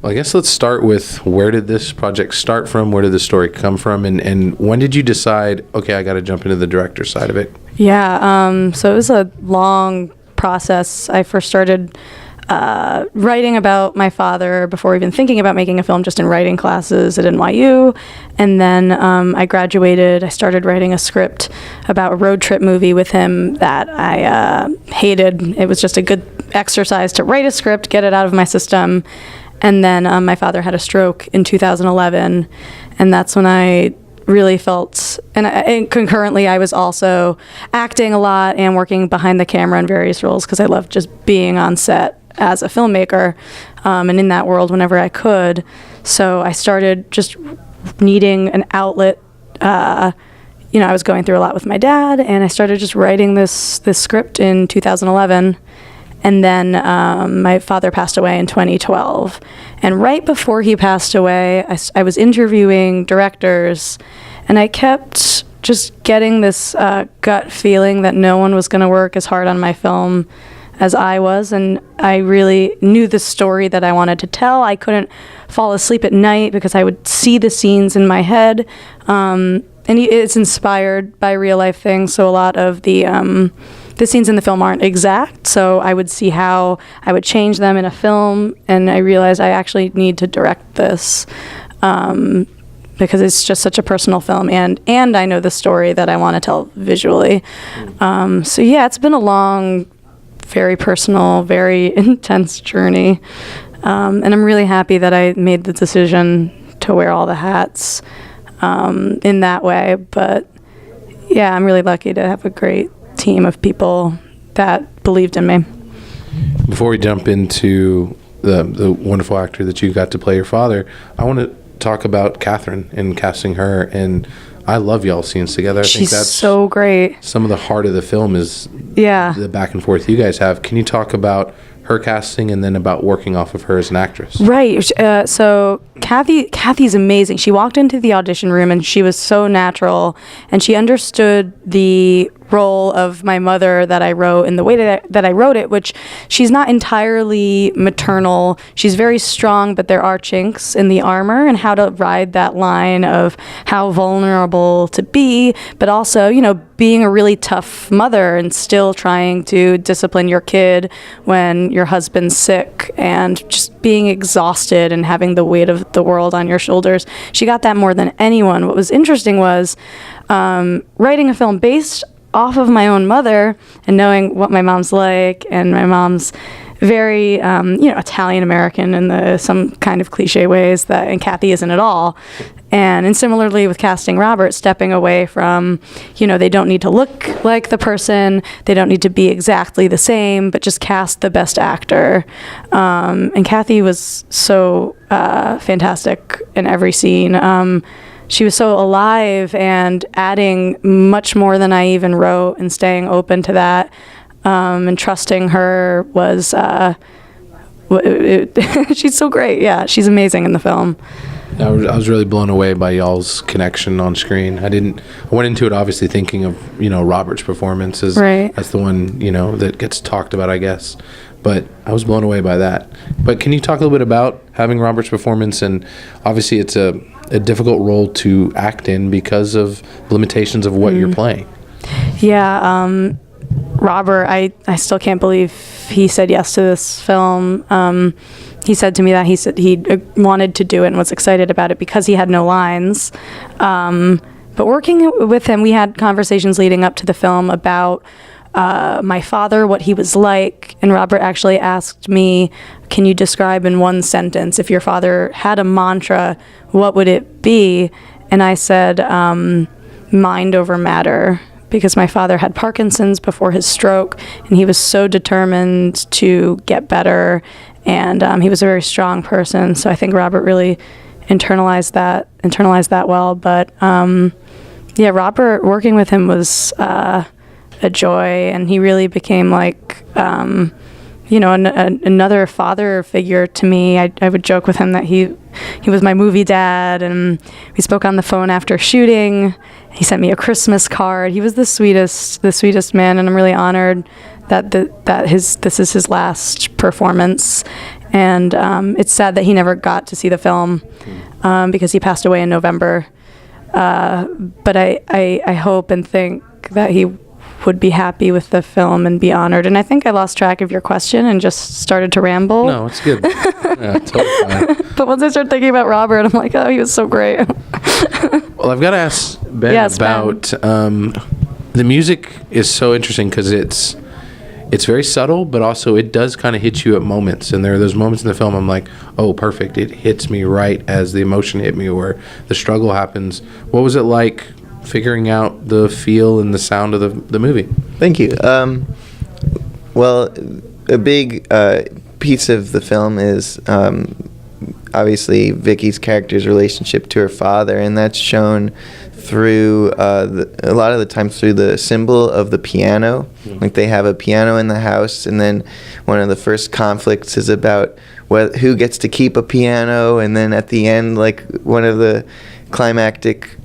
Well, I guess let's start with, where did this project start from? Where did the story come from? And when did you decide, okay, I got to jump into the director side of it? Yeah, so it was a long process. I first started writing about my father before even thinking about making a film, just in writing classes at NYU. And then I graduated. I started writing a script about a road trip movie with him that I hated. It was just a good exercise to write a script, get it out of my system. And then my father had a stroke in 2011, and that's when I really felt, and concurrently I was also acting a lot and working behind the camera in various roles, because I loved just being on set as a filmmaker, and in that world whenever I could. So I started just needing an outlet. I was going through a lot with my dad, and I started just writing this script in 2011. And then my father passed away in 2012. And right before he passed away, I was interviewing directors, and I kept just getting this gut feeling that no one was going to work as hard on my film as I was. And I really knew the story that I wanted to tell. I couldn't fall asleep at night because I would see the scenes in my head. And it's inspired by real life things, so a lot of the scenes in the film aren't exact, so I would see how I would change them in a film, and I realized I actually need to direct this because it's just such a personal film, and I know the story that I want to tell visually. So yeah, it's been a long, very personal, very intense journey, and I'm really happy that I made the decision to wear all the hats in that way. But yeah, I'm really lucky to have a great team of people that believed in me. Before we jump into the wonderful actor that you got to play your father, I want to talk about Katherine and casting her. And I love y'all scenes together. I think that's so great. Some of the heart of the film is the back and forth you guys have. Can you talk about her casting and then about working off of her as an actress? Right. So Kathy's amazing. She walked into the audition room and she was so natural, and she understood the role of my mother that I wrote in the way that I wrote it, which she's not entirely maternal. She's very strong, but there are chinks in the armor, and how to ride that line of how vulnerable to be, but also, being a really tough mother and still trying to discipline your kid when your husband's sick, and just being exhausted and having the weight of the world on your shoulders. She got that more than anyone. What was interesting was writing a film based off of my own mother and knowing what my mom's like, and my mom's very Italian American in some kind of cliche ways and Kathy isn't at all. And similarly with casting Robert, stepping away from, they don't need to look like the person, they don't need to be exactly the same, but just cast the best actor. And Kathy was so fantastic in every scene. She was so alive and adding much more than I even wrote, and staying open to that, and trusting her was, she's so great. Yeah, she's amazing in the film. I was really blown away by y'all's connection on screen. I went into it obviously thinking of, Robert's performance as the one, that gets talked about, I guess. But I was blown away by that. But can you talk a little bit about having Robert's performance? And obviously it's a difficult role to act in because of limitations of what you're playing. Yeah, Robert, I still can't believe he said yes to this film. He said to me that he wanted to do it and was excited about it because he had no lines. But working with him, we had conversations leading up to the film about my father, what he was like, and Robert actually asked me, can you describe in one sentence, if your father had a mantra, what would it be? And I said, mind over matter, because my father had Parkinson's before his stroke, and he was so determined to get better, and he was a very strong person, so I think Robert really internalized that well. But Robert, working with him was a joy, and he really became like another father figure to me. I would joke with him that he was my movie dad, and we spoke on the phone after shooting. He sent me a Christmas card. He was the sweetest man, and I'm really honored that this is his last performance. And it's sad that he never got to see the film because he passed away in November. But I hope and think that he would be happy with the film and be honored. And I think I lost track of your question and just started to ramble. No, it's good. Yeah, totally fine. But once I started thinking about Robert, I'm like, oh, he was so great. Well, I've got to ask Ben about the music is so interesting because it's very subtle, but also it does kind of hit you at moments. And there are those moments in the film I'm like, oh, perfect. It hits me right as the emotion hit me or the struggle happens. What was it like figuring out the feel and the sound of the movie? Thank you. Well, a big piece of the film is obviously Vicky's character's relationship to her father, and that's shown through a lot of the time through the symbol of the piano. Like they have a piano in the house, and then one of the first conflicts is about who gets to keep a piano, and then at the end, like one of the climactic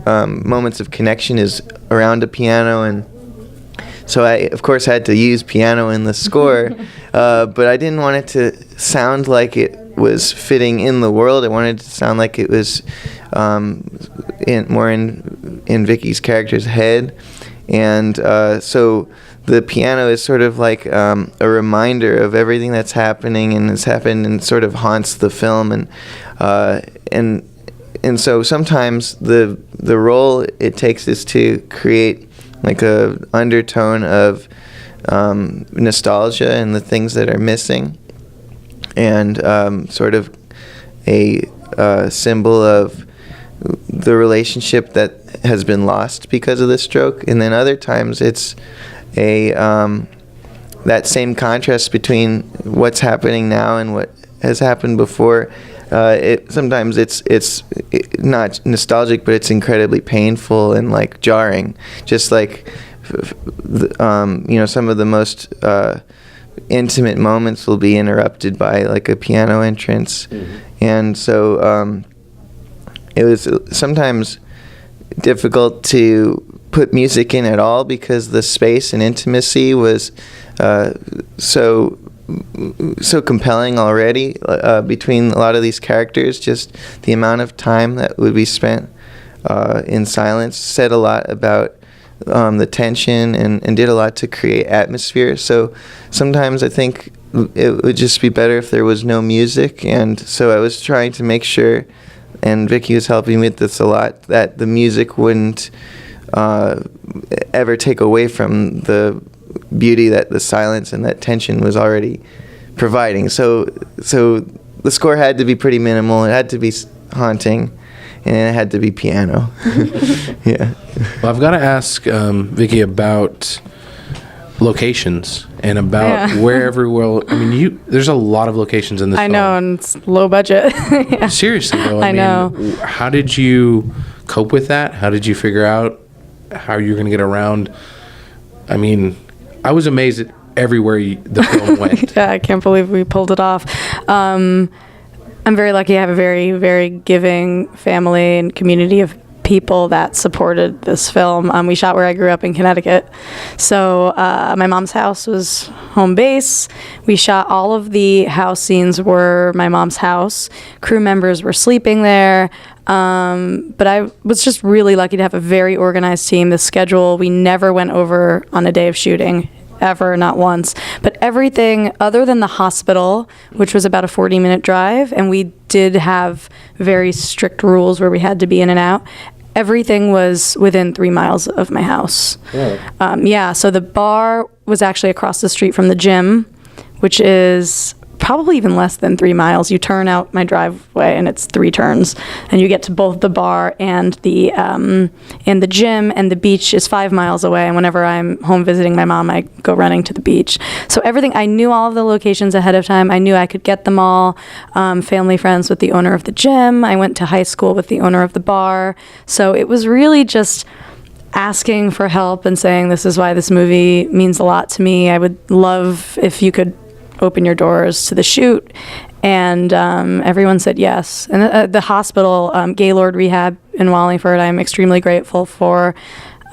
moments of connection is around a piano. And so I, of course, had to use piano in the score, but I didn't want it to sound like it was fitting in the world. I wanted it to sound like it was more in Vicky's character's head. And so the piano is sort of like a reminder of everything that's happening and has happened, and sort of haunts the film. And so sometimes the role it takes is to create like a undertone of nostalgia and the things that are missing, and sort of a symbol of the relationship that has been lost because of the stroke. And then other times it's that same contrast between what's happening now and what has happened before. Sometimes it's not nostalgic, but it's incredibly painful and like jarring. Just like some of the most intimate moments will be interrupted by like a piano entrance. Mm-hmm. And so it was sometimes difficult to put music in at all because the space and intimacy was so compelling already between a lot of these characters. Just the amount of time that would be spent in silence said a lot about the tension and did a lot to create atmosphere. So sometimes I think it would just be better if there was no music, and so I was trying to make sure, and Vicky was helping with this a lot, that the music wouldn't ever take away from the beauty that the silence and that tension was already providing. So the score had to be pretty minimal. It had to be haunting, and it had to be piano. Yeah. Well, I've got to ask Vicky about locations and about where everywhere. I mean, there's a lot of locations in this film. I know, and it's low budget. Yeah. Seriously, though. I mean, know. How did you cope with that? How did you figure out how you're going to get around? I mean, I was amazed at everywhere the film went. Yeah, I can't believe we pulled it off. I'm very lucky. I have a very, very giving family and community of people that supported this film. We shot where I grew up in Connecticut. So my mom's house was home base. We shot all of the house scenes were my mom's house. Crew members were sleeping there. But I was just really lucky to have a very organized team. The schedule, we never went over on a day of shooting. Ever, not once. But everything other than the hospital, which was about a 40-minute drive, and we did have very strict rules where we had to be in and out, everything was within 3 miles of my house. Yeah. So the bar was actually across the street from the gym, which is probably even less than 3 miles. You turn out my driveway and it's 3 turns, and you get to both the bar and the gym, and the beach is 5 miles away. And whenever I'm home visiting my mom, I go running to the beach. So everything, I knew all of the locations ahead of time. I knew I could get them all. Family friends with the owner of the gym. I went to high school with the owner of the bar. So it was really just asking for help and saying, this is why this movie means a lot to me. I would love if you could open your doors to the shoot. And everyone said yes. And the hospital, Gaylord Rehab in Wallingford, I'm extremely grateful for.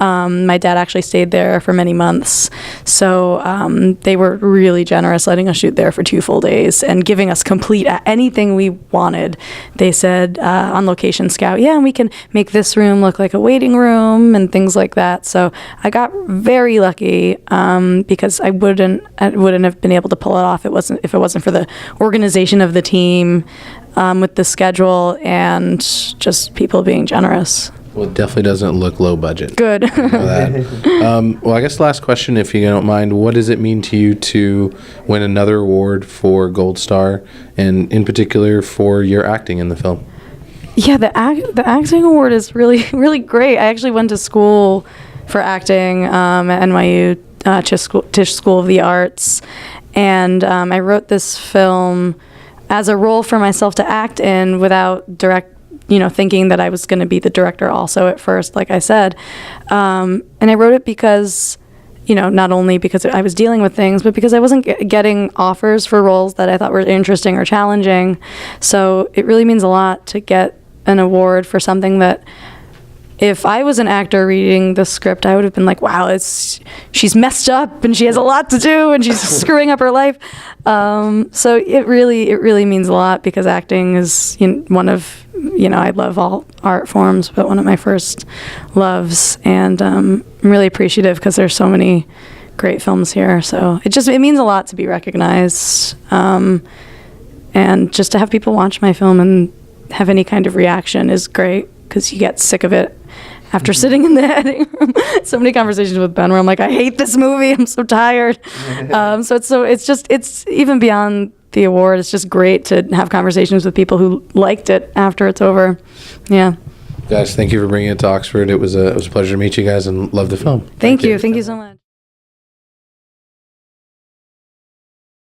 My dad actually stayed there for many months. So they were really generous letting us shoot there for 2 full days and giving us complete anything we wanted. They said on Location Scout, yeah, and we can make this room look like a waiting room and things like that. So I got very lucky because I wouldn't have been able to pull it off if it wasn't for the organization of the team with the schedule and just people being generous. Well, it definitely doesn't look low budget. Good. I know that. Well, I guess last question, if you don't mind, what does it mean to you to win another award for Gold Star, and in particular for your acting in the film? Yeah, the acting award is really, really great. I actually went to school for acting at NYU, Tisch School of the Arts, and I wrote this film as a role for myself to act in without thinking that I was going to be the director also at first, like I said. And I wrote it because, not only because I was dealing with things, but because I wasn't getting offers for roles that I thought were interesting or challenging. So it really means a lot to get an award for something that, if I was an actor reading the script, I would have been like, wow, she's messed up and she has a lot to do and she's screwing up her life. So it really means a lot, because acting is one of, I love all art forms, but one of my first loves. And I'm really appreciative because there's so many great films here. So it means a lot to be recognized. And just to have people watch my film and have any kind of reaction is great, because you get sick of it after sitting in the editing room. So many conversations with Ben where I'm like, I hate this movie, I'm so tired. It's even beyond the award. It's just great to have conversations with people who liked it after it's over. Yeah. Guys, thank you for bringing it to Oxford. It was a pleasure to meet you guys, and love the film. Thank you so much.